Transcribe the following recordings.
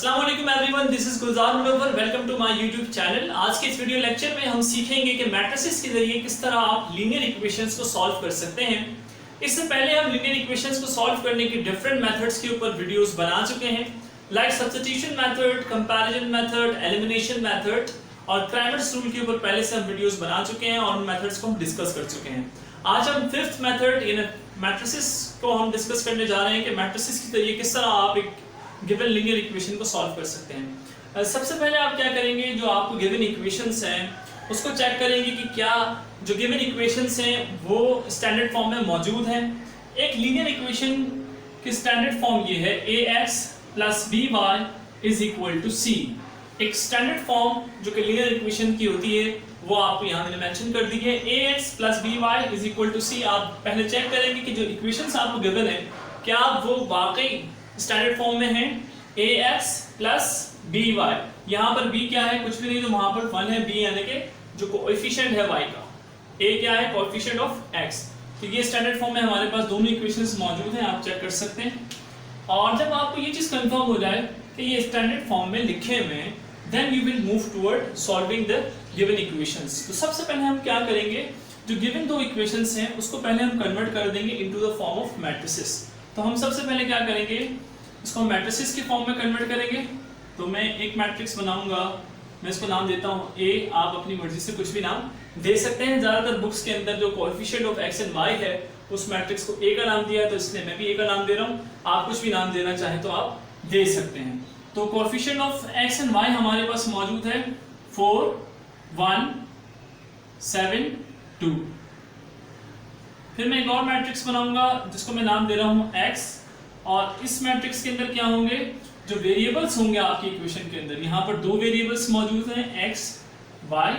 अस्सलाम वालेकुम everyone, this is Gulzar Munawwar. Welcome to my YouTube channel. आज के इस वीडियो लेक्चर में हम सीखेंगे कि मैट्रिसेस के जरिए किस तरह आप लीनियर इक्वेशंस को सॉल्व कर सकते हैं। इससे पहले हम लीनियर इक्वेशंस को सॉल्व करने के डिफरेंट मेथड्स के ऊपर वीडियोस बना चुके हैं, like substitution method, comparison method, elimination method और क्रैमर्स रूल के ऊपर पहले से हम वीडियोस बना चुके हैं और उन मेथड्स को हम डिस्कस कर चुके हैं। आज हम फिफ्थ मेथड इन मैट्रिसेस को हम डिस्कस करने जा रहे हैं कि मैट्रिसेस के जरिए किस तरह आप एक गिवन लीनियर इक्वेशन को सॉल्व कर सकते हैं। सबसे पहले आप क्या करेंगे, जो आपको गिवन इक्वेशंस हैं उसको चेक करेंगे कि क्या जो गिवन इक्वेशंस हैं वो स्टैंडर्ड फॉर्म में मौजूद हैं। एक लीनियर इक्वेशन की स्टैंडर्ड फॉर्म ये है ax + by = c। एक स्टैंडर्ड फॉर्म जो कि लीनियर इक्वेशन की होती है वो आपको यहाँ मैंने मेंशन कर दी है। ax + by = c। आप पहले चेक करेंगे कि जो इक्वेशंस आपको गिवन है क्या वो वाकई स्टैंडर्ड फॉर्म में है। ax + by, यहाँ पर b क्या है, कुछ भी नहीं, तो वहां पर 1 है, b यानी कि जो कोएफिशिएंट है y का, a क्या है, कोएफिशिएंट ऑफ x। तो ये स्टैंडर्ड फॉर्म में हमारे पास दोनों इक्वेशंस मौजूद हैं, आप चेक कर सकते हैं। और जब आपको ये चीज कंफर्म हो जाए कि ये स्टैंडर्ड फॉर्म में लिखे हुए हैं, then you will move toward solving the given equations. तो सबसे पहले हम क्या करेंगे, जो गिवन दो इक्वेशंस हैं उसको पहले हम कन्वर्ट कर देंगे into the form of matrices. तो हम सबसे पहले क्या करेंगे, इसको मैट्रिसेस के फॉर्म में कन्वर्ट करेंगे। तो मैं एक मैट्रिक्स बनाऊंगा, मैं इसको नाम देता हूँ A। आप अपनी मर्जी से कुछ भी नाम दे सकते हैं। ज्यादातर बुक्स के अंदर जो coefficient of x and y है उस मैट्रिक्स को A का नाम दिया है, तो इसलिए मैं भी A का नाम दे रहा हूँ। आप कुछ भी नाम देना चाहें तो आप दे सकते हैं। तो coefficient of x and y हमारे पास मौजूद है 4, 1, 7, 2। फिर मैं एक और मैट्रिक्स बनाऊंगा जिसको मैं नाम दे रहा हूँ x, और इस मैट्रिक्स के अंदर क्या होंगे, जो वेरिएबल्स होंगे आपकी इक्वेशन के अंदर, यहाँ पर दो वेरिएबल्स मौजूद हैं x, y।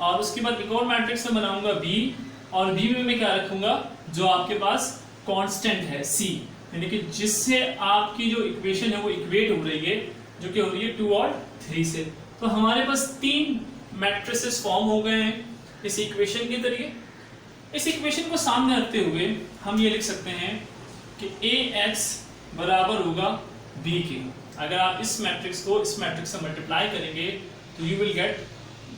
और उसके बाद एक और मैट्रिक्स में बनाऊंगा b, और b में मैं क्या रखूंगा, जो आपके पास कांस्टेंट है c, यानी कि जिससे आपकी जो इक्वेशन है वो इक्वेट हो रही है, जो कि हो रही है 2 और 3 से। तो हमारे पास 3 मैट्रिसेस फॉर्म हो गए हैं इस इक्वेशन के जरिए। इस इक्वेशन को सामने रखते हुए हम ये लिख सकते हैं कि ax बराबर होगा b के। अगर आप इस मैट्रिक्स को इस मैट्रिक्स से मल्टीप्लाई करेंगे तो you will get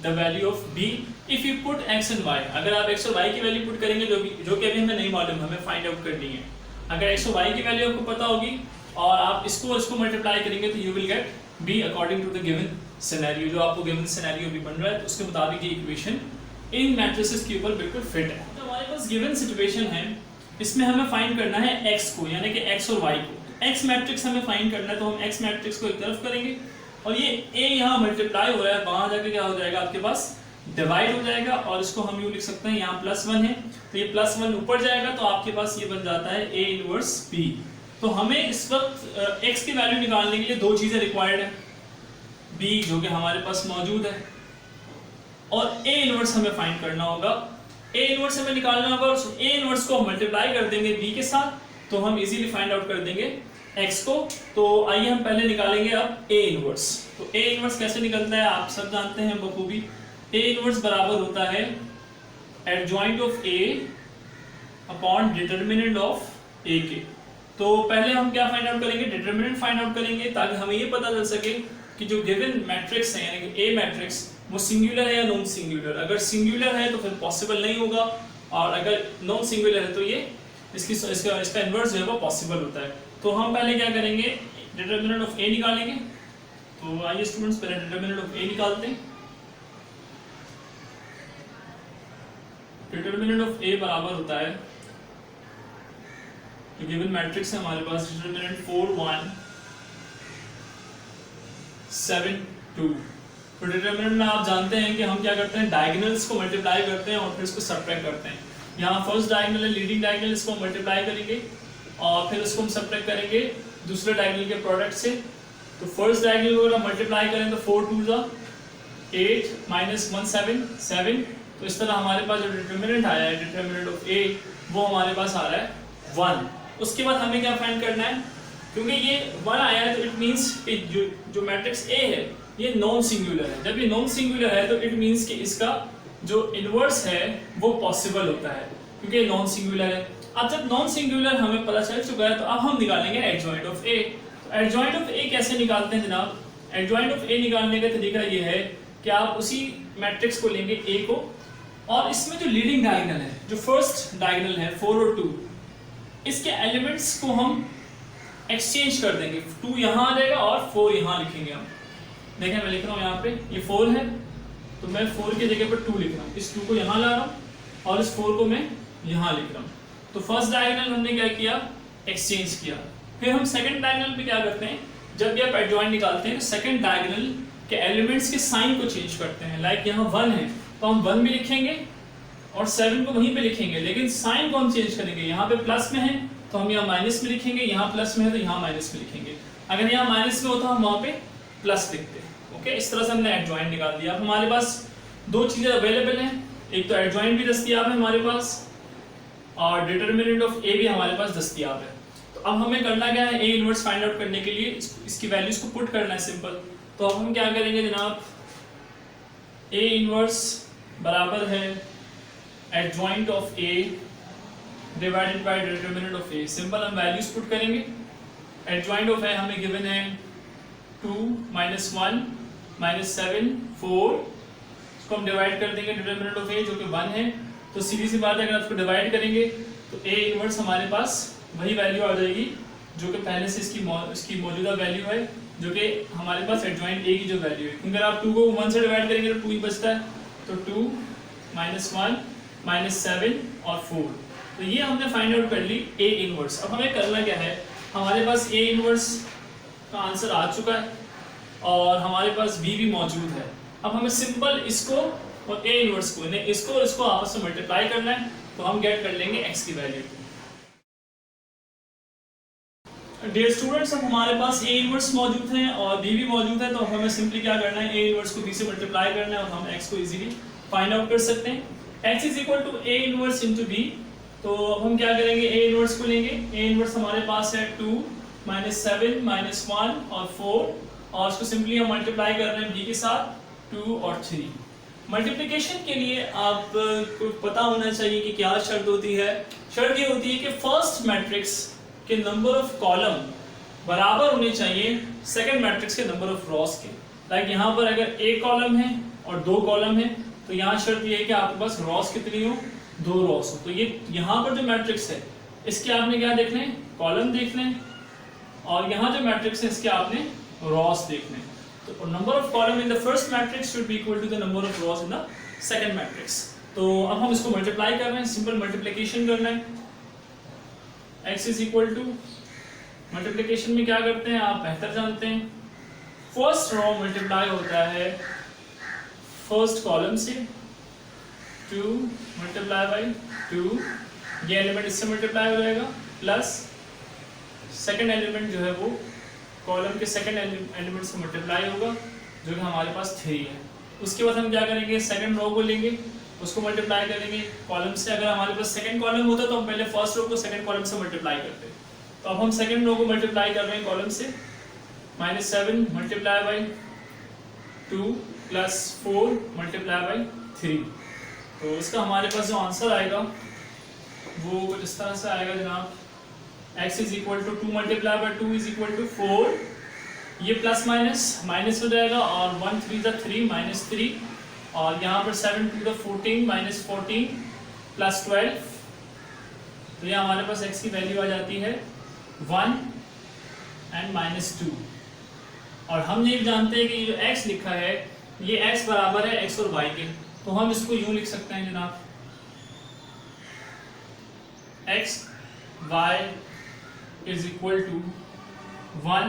the value of b if you put x and y। अगर आप x और y की वैल्यू पुट करेंगे जो कि अभी हमें नहीं मालूम, हमें फाइंड आउट करनी है। अगर x और y की वैल्यू आपको पता होगी और आप इसको मल्टीप्लाई करेंगे तो you will get b according to the given scenario. जो आपको गिवन सिनेरियो भी बन रहा है तो उसके मुताबिक ये इक्वेशन इन मैट्रिसेस के ऊपर बिल्कुल फिट है। तो हमारे पास गिवन सिचुएशन है, इसमें हमें फाइंड करना है x को, यानी कि x और y को। x मैट्रिक्स हमें फाइंड करना है, तो हम x मैट्रिक्स को एक तरफ करेंगे और ये a यहाँ मल्टीप्लाई हो रहा है, वहां जाके क्या हो जाएगा, आपके पास डिवाइड हो जाएगा। और इसको हम यूं लिख सकते हैं, यहाँ +1 है तो ये +1 ऊपर जाएगा, तो आपके पास ये बन जाता है a इनवर्स b। तो हमें इस वक्त x की वैल्यू निकालने के लिए दो चीजें रिक्वायर्ड है, b जो कि हमारे पास मौजूद है, और a इनवर्स हमें फाइंड करना होगा। a इनवर्स हमें निकालना होगा और a इनवर्स को हम मल्टीप्लाई कर देंगे b के साथ, तो हम इजीली फाइंड आउट कर देंगे x को। तो आइए हम पहले निकालेंगे अब a इनवर्स। तो a इनवर्स कैसे निकलता है आप सब जानते हैं बखूबी। a इनवर्स बराबर होता है adjoint of a upon determinant of a के। तो पहले हम क्या फाइंड आउट करेंगे, डिटरमिनेंट फाइंड आउट करेंगे, ताकि हमें ये पता चल सके कि जो गिवन मैट्रिक्स है यानी कि a मैट्रिक्स वो सिंगुलर है या नॉन सिंगुलर। अगर सिंगुलर है तो फिर पॉसिबल नहीं होगा, और अगर नॉन सिंगुलर है तो ये इसका इन्वर्स जो है वो पॉसिबल होता है। तो हम पहले क्या करेंगे, डिटरमिनेंट ऑफ a निकालेंगे। तो आइए स्टूडेंट्स पहले डिटरमिनेंट ऑफ a निकालते हैं। डिटरमिनेंट ऑफ a बराबर होता है, जो गिवन मैट्रिक्स है हमारे पास, डिटरमिनेंट 4, 1, 7, 2। तो डिटरमिनेंट में आप जानते हैं कि हम क्या करते हैं, डायगोनल्स को मल्टीप्लाई करते हैं और फिर इसको सब्ट्रैक्ट करते हैं। यहाँ फर्स्ट डायगोनल है, लीडिंग डायगोनल, इसको मल्टीप्लाई करेंगे और फिर इसको हम सब्ट्रैक्ट करेंगे दूसरे डायगोनल के प्रोडक्ट से। तो फर्स्ट डायगोनल को अगर मल्टीप्लाई करें तो 4 2 8 -1 7 7। तो इस तरह हमारे पास जो डिटरमिनेंट आया है, डिटरमिनेंट ऑफ a, वो हमारे पास आ रहा है 1। उसके बाद हमें क्या फाइंड करना है, क्योंकि ये 1 आया है तो इट मीन्स जो मैट्रिक्स a है ये नॉन सिंगुलर है। जब ये नॉन सिंगुलर है तो इट मीन्स कि इसका जो इनवर्स है वो पॉसिबल होता है, क्योंकि ये नॉन सिंगुलर है। अब जब नॉन सिंगुलर हमें पता चल चुका है तो अब हम निकालेंगे एडजॉइंट ऑफ a। तो एडजॉइंट ऑफ ए कैसे निकालते हैं जनाब? एडजॉइंट ऑफ ए निकालने का तरीका ये है कि आप उसी मैट्रिक्स को लेंगे ए को, और इसमें जो लीडिंग डायगोनल है, जो फर्स्ट डायगोनल है 4 और 2, इसके एलिमेंट्स को हम एक्सचेंज कर देंगे। 2 यहाँ आ जाएगा और 4 यहाँ लिखेंगे हम। देखें मैं लिख रहा हूँ यहाँ पे, ये 4 है तो मैं 4 की जगह पर 2 लिख रहा हूँ, इस 2 को यहाँ ला रहा हूँ और इस 4 को मैं यहाँ लिख रहा हूँ। तो फर्स्ट डायगोनल हमने क्या किया, एक्सचेंज किया। फिर हम सेकंड डायगोनल पे क्या करते हैं, जब भी आप एडजॉइंट निकालते हैं तो सेकंड डायगोनल के एलिमेंट्स के साइन को चेंज करते हैं। लाइक यहाँ 1 है तो हम 1 भी लिखेंगे और 7 को वहीं पे लिखेंगे, लेकिन साइन को हम चेंज करेंगे। यहाँ पे प्लस में है तो हम यहाँ माइनस में लिखेंगे, यहाँ प्लस में है तो यहाँ माइनस में लिखेंगे। अगर यहाँ माइनस में होता हम वहाँ पे प्लस लिखते हैं। ओके, इस तरह से हमने एडजॉइंट निकाल दिया। अब हमारे पास 2 चीज़ें अवेलेबल हैं, एक तो एडजॉइंट भी दस्तियाब है हमारे पास और डिटर्मिनेंट ऑफ ए भी हमारे पास दस्तियाब है। तो अब हमें करना क्या है, ए इनवर्स फाइंड आउट करने के लिए इसकी वैल्यूज को पुट करना है, सिंपल। तो अब हम क्या करेंगे जनाब, ए इनवर्स बराबर है adjoint of A divided by determinant of A. Simple हम वैल्यूज पुट करेंगे। एडजॉइंट ऑफ ए हमें गिवन है 2 -1 -7 4, इसको हम डिवाइड कर देंगे डिटर्मिनेंट ऑफ ए जो कि 1 है। तो सीधी सी बात है, अगर आपको डिवाइड करेंगे तो ए इनवर्स हमारे पास वही वैल्यू आ जाएगी जो कि पहले से इसकी मौजूदा वैल्यू है, जो कि हमारे पास एडजॉइंट ए की जो वैल्यू है। क्योंकि अगर आप 2 को 1 से डिवाइड करेंगे तो 2 ही बचता है, तो 2 -1 -7 और 4। तो ये हमने फाइंड आउट कर ली ए इनवर्स। अब हमें करना क्या है, हमारे पास ए इनवर्स का आंसर आ चुका है और हमारे पास बी भी मौजूद है। अब हमें सिंपल इसको और ए इनवर्स को, इसको और इसको आपस में मल्टीप्लाई करना है, तो हम गेट कर लेंगे एक्स की वैल्यू। डियर स्टूडेंट्स, अब हमारे पास ए इनवर्स मौजूद है और बी भी मौजूद है, तो हमें सिंपली क्या करना है, ए इनवर्स को बी से मल्टीप्लाई करना है और हम एक्स को इजीली फाइंड आउट कर सकते हैं। X is equal to A inverse into B. तो अब हम क्या करेंगे, ए इनवर्स को लेंगे। ए इनवर्स हमारे पास है 2 -7 -1 और 4, और इसको सिंपली हम मल्टीप्लाई कर रहे हैं बी के साथ 2 और 3। मल्टीप्लिकेशन के लिए आपको पता होना चाहिए कि क्या शर्त होती है। शर्त ये होती है कि फर्स्ट मैट्रिक्स के नंबर ऑफ कॉलम बराबर होने चाहिए सेकंड मैट्रिक्स के नंबर ऑफ रॉस के। लाइक यहाँ पर अगर एक कॉलम है और 2 कॉलम है तो यहाँ शर्त ये है कि आपके पास रॉस कितनी हो, 2 रॉस हो। तो ये यहाँ पर जो मैट्रिक्स है इसके आपने क्या देखना है, कॉलम देखना है, और यहाँ जो मैट्रिक्स है इसके आपने रॉस देखने हैं। तो number of column in the first matrix should be equal to the number of rows in the second matrix. तो अब हम इसको मल्टीप्लाई कर रहे हैं, सिंपल मल्टीप्लिकेशन करना है। x is equal to, multiplication में क्या करते हैं आप बेहतर जानते हैं, फर्स्ट रो मल्टीप्लाई होता है फर्स्ट कॉलम से, 2 मल्टीप्लाई बाई 2, ये एलिमेंट इससे मल्टीप्लाई हो जाएगा, प्लस सेकंड एलिमेंट जो है वो कॉलम के सेकंड एलिमेंट से मल्टीप्लाई होगा जो कि हमारे पास 3 है। उसके बाद हम क्या करेंगे, सेकंड रो को लेंगे, उसको मल्टीप्लाई करेंगे कॉलम से। अगर हमारे पास सेकंड कॉलम होता तो हम पहले फर्स्ट रो को सेकंड कॉलम से मल्टीप्लाई करते। तो अब हम सेकंड रो को मल्टीप्लाई कर रहे हैं कॉलम से, -7 multiply by 2 plus 4 multiply by 3। तो इसका हमारे पास जो आंसर आएगा वो कुछ इस तरह से आएगा जनाब, x is equal to 2 multiply by 2 is equal to 4, ये प्लस माइनस हो जाएगा, और 1 3 3 -3, और यहाँ पर 7 2 14 -14 प्लस 12। तो ये हमारे पास x की वैल्यू आ जाती है 1 एंड -2। और हम ये जानते हैं कि जो x लिखा है ये x बराबर है x और y के, तो हम इसको यूं लिख सकते हैं जनाब, x y is equal to 1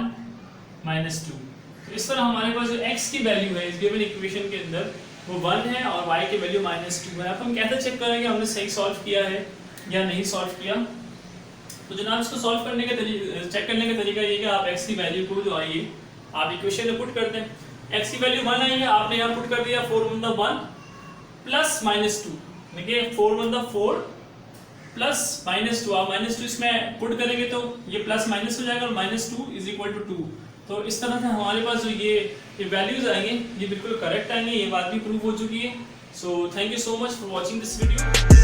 -2। तो इस तरह हमारे पास जो x की वैल्यू है इस गिवन इक्वेशन के अंदर वो 1 है और y की वैल्यू -2 है। अब हम कैसे चेक करेंगे हमने सही सॉल्व किया है या नहीं सॉल्व किया। तो जनाब इसको सॉल्व करने के चेक करने का तरीका ये कि आप x की वैल्यू को जो आई है आप इक्वेशन में पुट करते हैं। x की वैल्यू 1 आई है, आपने यहाँ पुट कर दिया 4 1 1 प्लस -2, देखिए 4 1 4 प्लस -2, आप -2 इसमें पुट करेंगे तो ये प्लस माइनस हो जाएगा और -2 इज इक्वल टू 2। तो इस तरह से हमारे पास जो ये वैल्यूज आएंगे ये बिल्कुल करेक्ट आएंगे, ये बात भी प्रूव हो चुकी है। So thank you so much for watching this video.